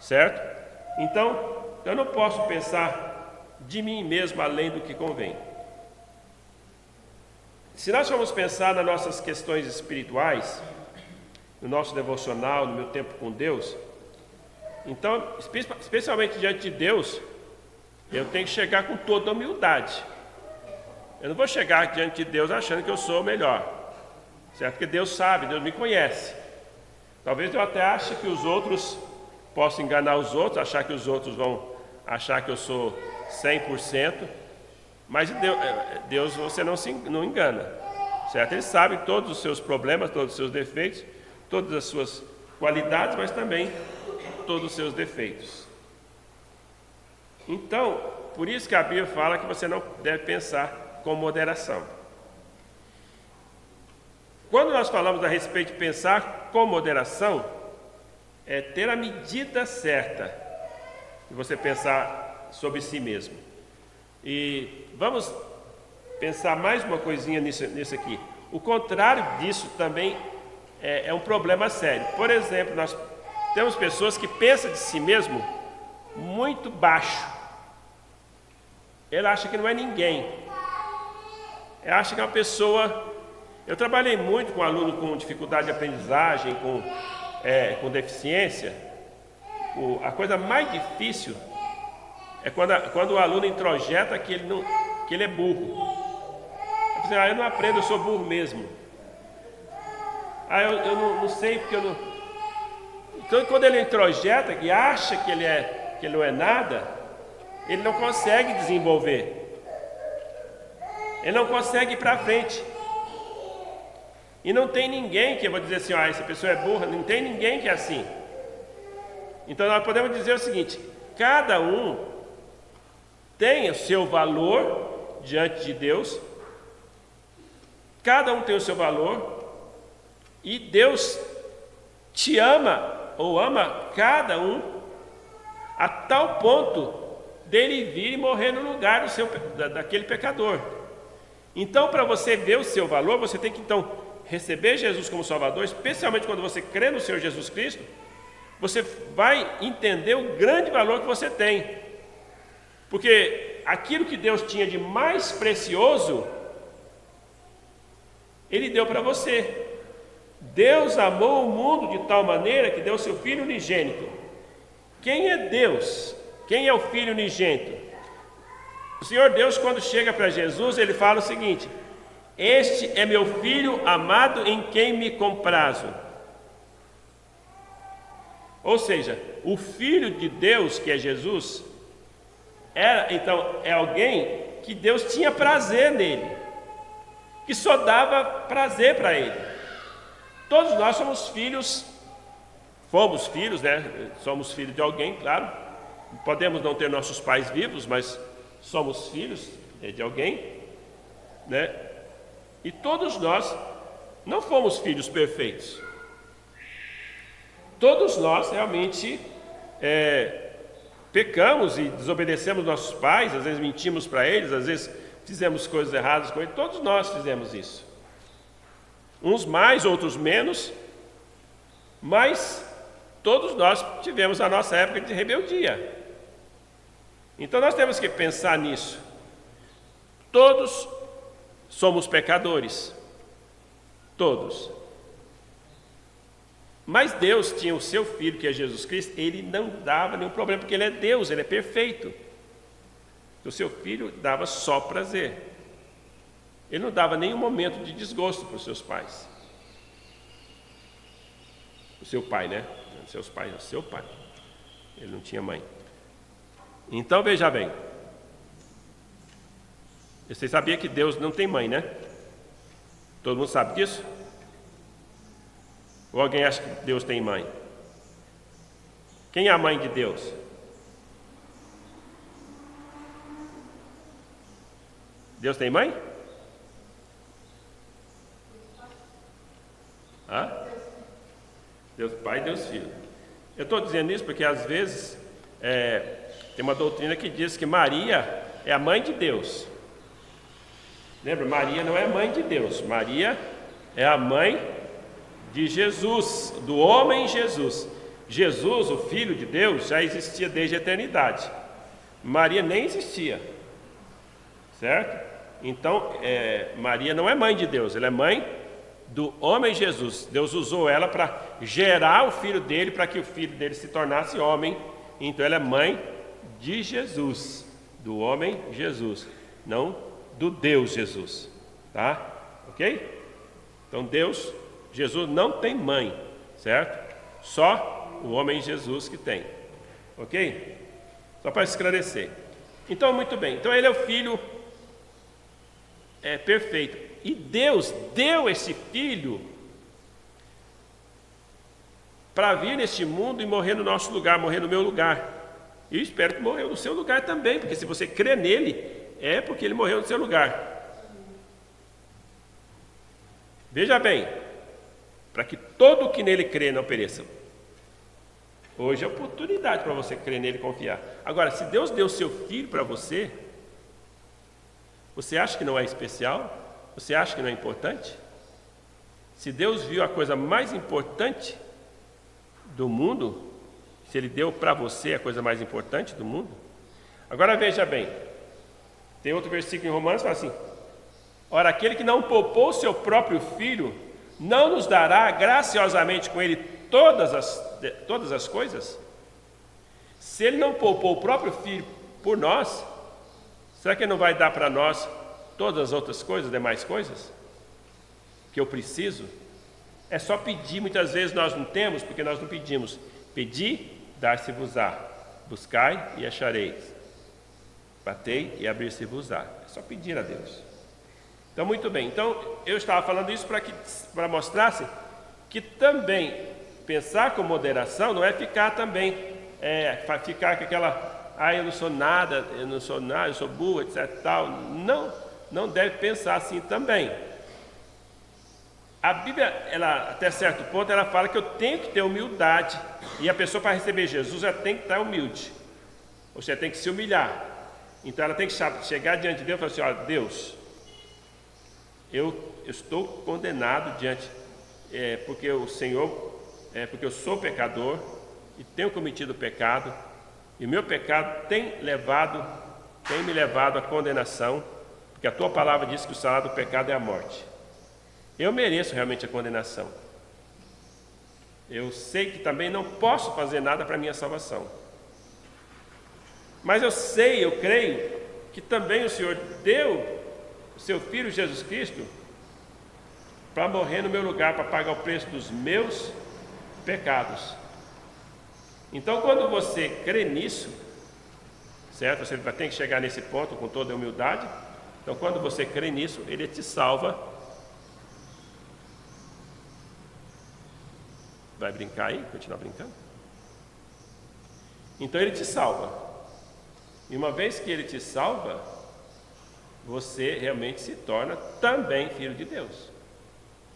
certo? Então, eu não posso pensar de mim mesmo além do que convém. Se nós formos pensar nas nossas questões espirituais, no nosso devocional, no meu tempo com Deus, então, especialmente diante de Deus, eu tenho que chegar com toda a humildade. Eu não vou chegar diante de Deus achando que eu sou o melhor, certo? Porque Deus sabe, Deus me conhece. Talvez eu até ache que os outros, posso enganar os outros, achar que os outros vão achar que eu sou 100%, mas Deus você não engana, certo? Ele sabe todos os seus problemas, todos os seus defeitos, todas as suas qualidades, mas também todos os seus defeitos. Então, por isso que a Bíblia fala que você não deve pensar com moderação. Quando nós falamos a respeito de pensar com moderação, é ter a medida certa de você pensar sobre si mesmo. E vamos pensar mais uma coisinha nisso aqui. O contrário disso também é um problema sério. Por exemplo, nós temos pessoas que pensam de si mesmo muito baixo. Ele acha que não é ninguém. Ele acha que é uma pessoa... Eu trabalhei muito com aluno com dificuldade de aprendizagem, com deficiência. A coisa mais difícil é quando o aluno introjeta que ele é burro. Eu não aprendo, eu sou burro mesmo. Eu não sei porque eu não... Então, quando ele introjeta, que acha que ele não é nada, ele não consegue desenvolver. Ele não consegue ir para frente. E não tem ninguém que eu vou dizer assim, essa pessoa é burra, não tem ninguém que é assim. Então nós podemos dizer o seguinte: cada um tem o seu valor diante de Deus, cada um tem o seu valor, e Deus te ama, ou ama cada um, a tal ponto dele vir e morrer no lugar daquele pecador. Então, para você ver o seu valor, você tem que então receber Jesus como Salvador, especialmente quando você crê no Senhor Jesus Cristo, você vai entender o grande valor que você tem. Porque aquilo que Deus tinha de mais precioso, Ele deu para você. Deus amou o mundo de tal maneira que deu seu Filho unigênito. Quem é Deus? Quem é o Filho unigênito? O Senhor Deus, quando chega para Jesus, Ele fala o seguinte: este é meu Filho amado em quem me comprazo. Ou seja, o Filho de Deus, que é Jesus, é alguém que Deus tinha prazer nele, que só dava prazer para ele. Todos nós fomos filhos, né? Somos filhos de alguém, claro. Podemos não ter nossos pais vivos, mas somos filhos de alguém, né? E todos nós não fomos filhos perfeitos. Todos nós realmente pecamos e desobedecemos nossos pais, às vezes mentimos para eles, às vezes fizemos coisas erradas com eles. Todos nós fizemos isso. Uns mais, outros menos, mas todos nós tivemos a nossa época de rebeldia. Então nós temos que pensar nisso. Todos somos pecadores. Todos. Mas Deus tinha o seu Filho, que é Jesus Cristo, Ele não dava nenhum problema, porque Ele é Deus, Ele é perfeito. O seu filho dava só prazer. Ele não dava nenhum momento de desgosto para os seus pais. O seu pai, né? Não, seus pais, o seu pai. Ele não tinha mãe. Então, veja bem. Você sabia que Deus não tem mãe, né? Todo mundo sabe disso? Ou alguém acha que Deus tem mãe? Quem é a mãe de Deus? Deus tem mãe? Hã? Deus Pai e Deus Filho. Eu estou dizendo isso porque às vezes tem uma doutrina que diz que Maria é a mãe de Deus. Lembra? Maria não é mãe de Deus. Maria é a mãe de Jesus, do homem Jesus. Jesus, o Filho de Deus, já existia desde a eternidade. Maria nem existia. Certo? Então, Maria não é mãe de Deus, ela é mãe do homem Jesus. Deus usou ela para gerar o filho dele, para que o filho dele se tornasse homem. Então, ela é mãe de Jesus, do homem Jesus, não do Deus Jesus. Tá? Ok? Então, Jesus não tem mãe, certo? Só o homem Jesus que tem. Ok? Só para esclarecer. Então, muito bem. Então, ele é o filho perfeito. E Deus deu esse filho para vir neste mundo e morrer no nosso lugar, morrer no meu lugar. E eu espero que morreu no seu lugar também, porque se você crê nele, é porque ele morreu no seu lugar. Veja bem, para que todo o que nele crê não pereça. Hoje é oportunidade para você crer nele e confiar. Agora, se Deus deu seu filho para você, você acha que não é especial? Você acha que não é importante? Se Deus viu a coisa mais importante do mundo, se Ele deu para você a coisa mais importante do mundo. Agora veja bem, tem outro versículo em Romanos que fala assim: ora, aquele que não poupou seu próprio filho, não nos dará graciosamente com ele todas as coisas? Se Ele não poupou o próprio filho por nós, será que Ele não vai dar para nós todas as outras coisas, demais coisas que eu preciso? É só pedir. Muitas vezes nós não temos porque nós não pedimos. Pedi, dar-se-vos-á. Buscai e achareis. Batei e abrir-se-vos-á. É só pedir a Deus. Então, muito bem. Então, eu estava falando isso para mostrar-se que também pensar com moderação não é ficar também, ficar com aquela, eu não sou nada, eu sou burro, etc. Tal. Não deve pensar assim também. A Bíblia, até certo ponto, ela fala que eu tenho que ter humildade. E a pessoa, para receber Jesus, ela tem que estar humilde. Ou seja, tem que se humilhar. Então, ela tem que chegar diante de Deus e falar assim: Deus, eu estou condenado diante, porque o Senhor, porque eu sou pecador e tenho cometido pecado. E o meu pecado tem me levado à condenação, porque a tua palavra diz que o salário do pecado é a morte. Eu mereço realmente a condenação. Eu sei que também não posso fazer nada para a minha salvação. Mas eu creio que também o Senhor deu o seu Filho Jesus Cristo para morrer no meu lugar, para pagar o preço dos meus pecados. Então, quando você crê nisso, certo? Você vai ter que chegar nesse ponto com toda a humildade. Então, quando você crê nisso, Ele te salva. Vai brincar aí? Continuar brincando? Então, Ele te salva. E uma vez que Ele te salva, você realmente se torna também filho de Deus.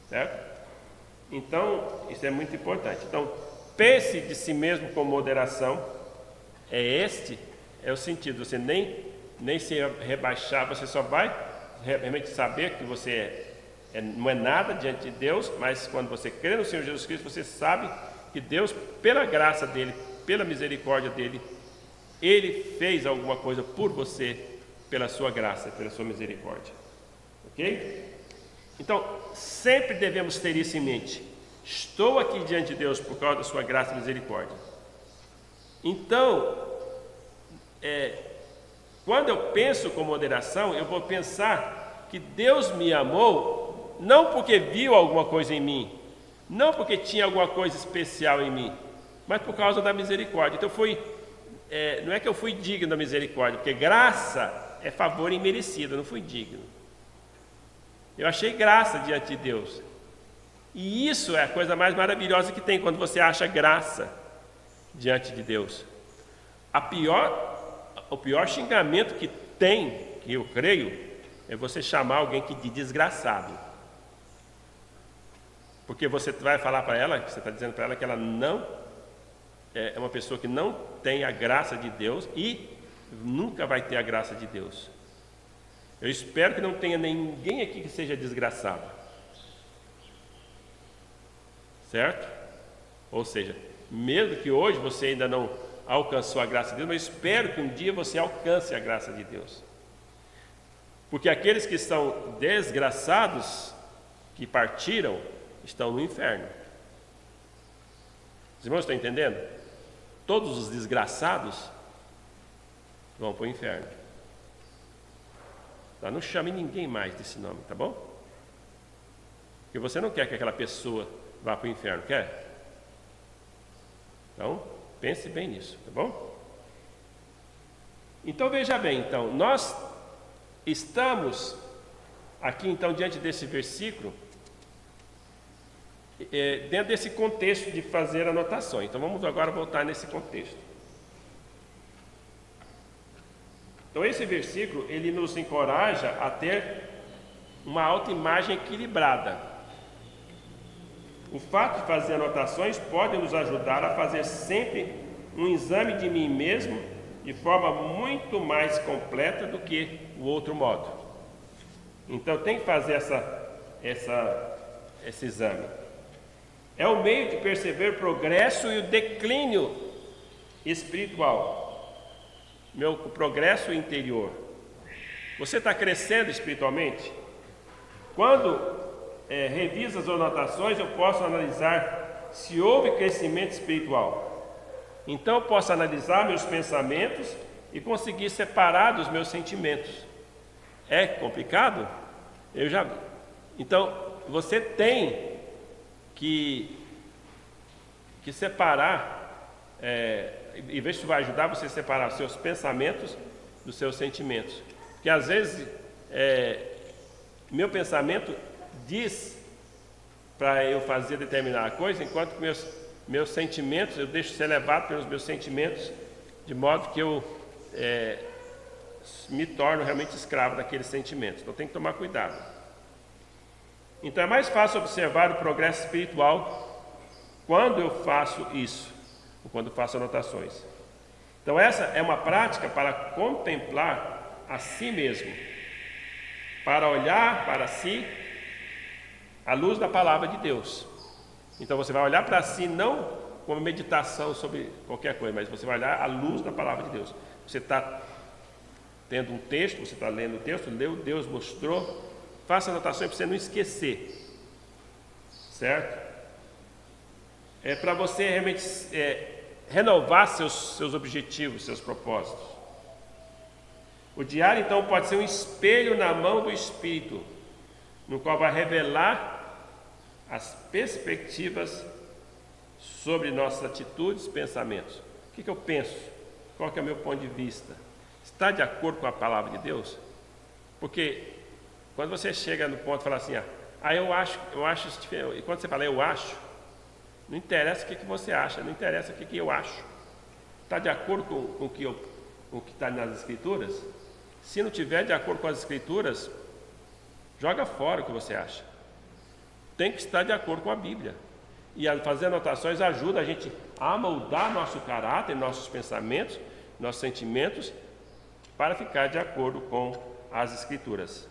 Certo? Então, isso é muito importante. Então, pense de si mesmo com moderação. Este é o sentido. Você nem se rebaixar, você só vai realmente saber que você não é nada diante de Deus, mas quando você crê no Senhor Jesus Cristo, você sabe que Deus, pela graça dEle, pela misericórdia dEle, Ele fez alguma coisa por você, pela sua graça, pela sua misericórdia. Ok? Então, sempre devemos ter isso em mente. Estou aqui diante de Deus por causa da sua graça e misericórdia. Então, quando eu penso com moderação, eu vou pensar que Deus me amou não porque viu alguma coisa em mim, não porque tinha alguma coisa especial em mim, mas por causa da misericórdia. Então não é que eu fui digno da misericórdia, porque graça é favor imerecido, eu não fui digno. Eu achei graça diante de Deus. E isso é a coisa mais maravilhosa que tem, quando você acha graça diante de Deus. O pior xingamento que tem, que eu creio, é você chamar alguém de desgraçado. Porque você vai falar para ela, você está dizendo para ela que ela não é uma pessoa que não tem a graça de Deus e nunca vai ter a graça de Deus. Eu espero que não tenha ninguém aqui que seja desgraçado. Certo? Ou seja, mesmo que hoje você ainda não alcançou a graça de Deus, mas espero que um dia você alcance a graça de Deus. Porque aqueles que são desgraçados, que partiram, estão no inferno. Os irmãos estão entendendo? Todos os desgraçados vão para o inferno. Então, não chame ninguém mais desse nome, tá bom? Porque você não quer que aquela pessoa vá para o inferno, quer? Então, pense bem nisso, tá bom? Então, veja bem, então, nós estamos aqui, então, diante desse versículo, dentro desse contexto de fazer anotações. Então, vamos agora voltar nesse contexto. Então, esse versículo, ele nos encoraja a ter uma autoimagem equilibrada. O fato de fazer anotações pode nos ajudar a fazer sempre um exame de mim mesmo de forma muito mais completa do que o outro modo. Então tem que fazer esse exame. É o meio de perceber o progresso e o declínio espiritual. O progresso interior. Você está crescendo espiritualmente? Quando reviso as anotações, eu posso analisar se houve crescimento espiritual. Então eu posso analisar meus pensamentos e conseguir separar dos meus sentimentos. É complicado? Eu já vi. Então você tem que separar, e ver se vai ajudar você a separar os seus pensamentos dos seus sentimentos. Porque às vezes meu pensamento diz para eu fazer determinada coisa, enquanto que meus sentimentos, eu deixo ser levado pelos meus sentimentos, de modo que eu me torno realmente escravo daqueles sentimentos. Então tem que tomar cuidado. Então é mais fácil observar o progresso espiritual quando eu faço isso, ou quando faço anotações. Então essa é uma prática para contemplar a si mesmo, para olhar para si à luz da palavra de Deus. Então você vai olhar para si não como meditação sobre qualquer coisa, mas você vai olhar à luz da palavra de Deus. Você está tendo um texto, você está lendo o texto, leu, Deus mostrou, faça anotações para você não esquecer, certo? É para você realmente renovar seus objetivos, seus propósitos. O diário então pode ser um espelho na mão do Espírito, no qual vai revelar as perspectivas sobre nossas atitudes e pensamentos. O que eu penso? Qual que é o meu ponto de vista? Está de acordo com a palavra de Deus? Porque quando você chega no ponto e fala assim, eu acho isso diferente. E quando você fala eu acho, não interessa o que você acha, não interessa o que eu acho. Está de acordo com o que está nas Escrituras? Se não tiver de acordo com as Escrituras, joga fora o que você acha. Tem que estar de acordo com a Bíblia. E fazer anotações ajuda a gente a moldar nosso caráter, nossos pensamentos, nossos sentimentos, para ficar de acordo com as Escrituras.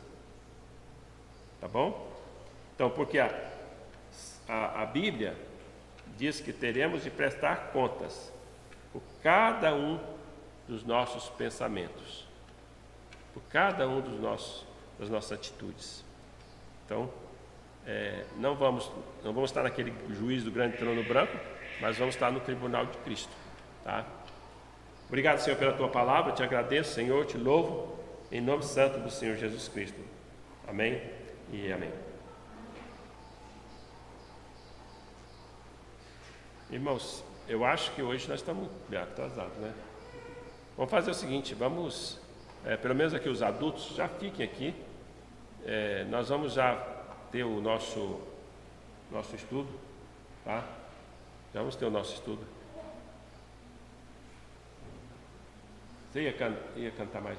Tá bom? Então, porque a Bíblia diz que teremos de prestar contas por cada um dos nossos pensamentos, por cada um das nossas atitudes. Então, não vamos estar naquele juiz do grande trono branco, mas vamos estar no tribunal de Cristo, tá? Obrigado, Senhor, pela tua palavra. Te agradeço, Senhor, te louvo, em nome santo do Senhor Jesus Cristo. Amém e amém. Irmãos, eu acho que hoje nós estamos bem atrasados, né? Vamos fazer o seguinte, vamos, pelo menos aqui os adultos, já fiquem aqui. Nós vamos já ter o nosso estudo, tá? Já vamos ter o nosso estudo. Você ia cantar mais?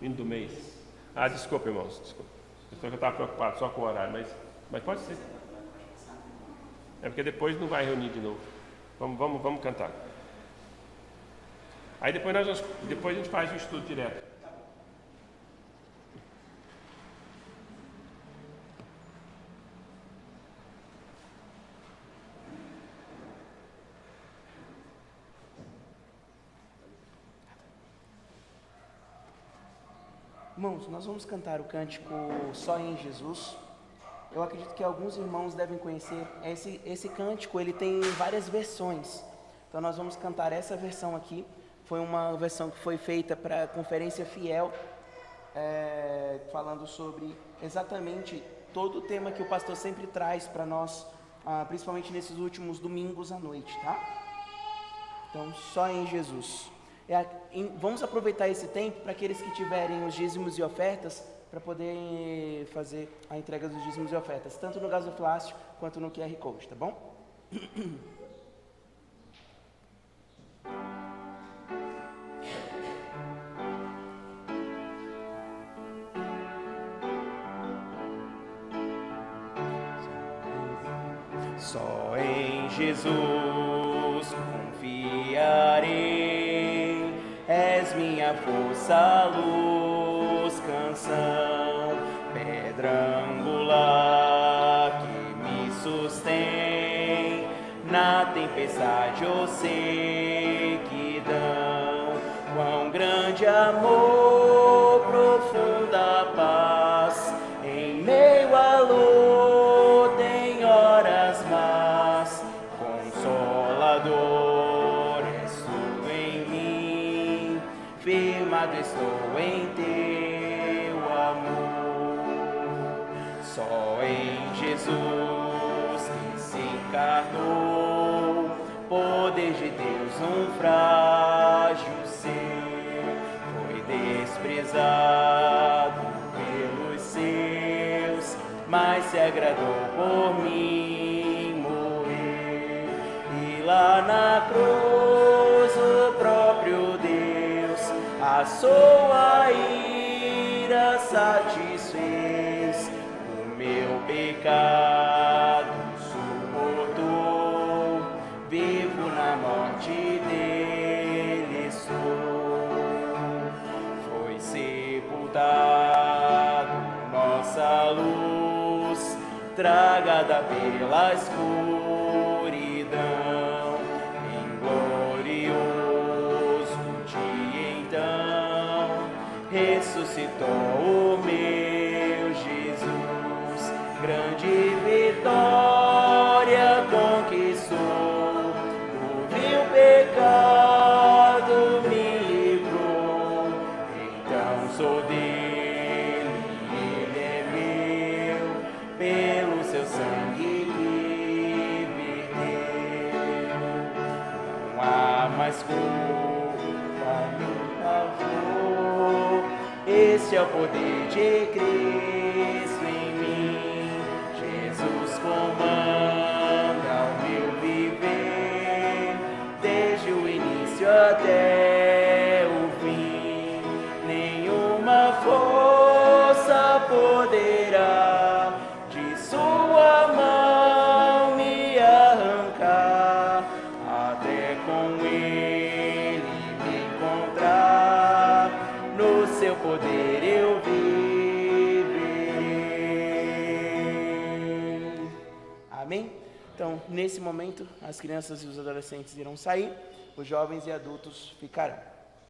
Hino do mês. Desculpa, irmãos, desculpa. Eu estava preocupado só com o horário, mas pode ser. É porque depois não vai reunir de novo. Vamos cantar. Aí depois a gente faz o estudo direto. Irmãos, nós vamos cantar o cântico Só em Jesus. Eu acredito que alguns irmãos devem conhecer esse cântico, ele tem várias versões. Então nós vamos cantar essa versão aqui. Foi uma versão que foi feita para a Conferência Fiel, falando sobre exatamente todo o tema que o pastor sempre traz para nós, principalmente nesses últimos domingos à noite, tá? Então, Só em Jesus. Vamos aproveitar esse tempo para aqueles que tiverem os dízimos e ofertas, para poder fazer a entrega dos dízimos e ofertas, tanto no gasofilácio quanto no QR Code, tá bom? Só em Jesus confiarei, és minha força, luz, canção, pedra angular que me sustém. Na tempestade eu sei que dão quão grande amor, profunda paz, em meio à luta, em horas más, consolador és tu em mim, firmado estou em teu amor. Só em Jesus que se encarnou, poder de Deus um frágil ser, foi desprezado pelos seus, mas se agradou por mim morrer. E lá na cruz o próprio Deus a sua ira satisfez, o meu pecado suportou, vivo na morte dele estou. Foi sepultado nossa luz, tragada pela escuridão, em glorioso dia então ressuscitou o meu Jesus, grande vitória conquistou, o vil pecado me livrou. Então sou dele, ele é meu, pelo seu sangue que verteu. Não há mais culpa nem pavor, esse é o poder de Cristo em mim. Jesus comanda o meu viver, desde o início até o fim. Nenhuma força poderá de sua mão me arrancar, até com ele me encontrar, no seu poder eu viverei. Amém? Então, nesse momento, as crianças e os adolescentes irão sair, os jovens e adultos ficarão.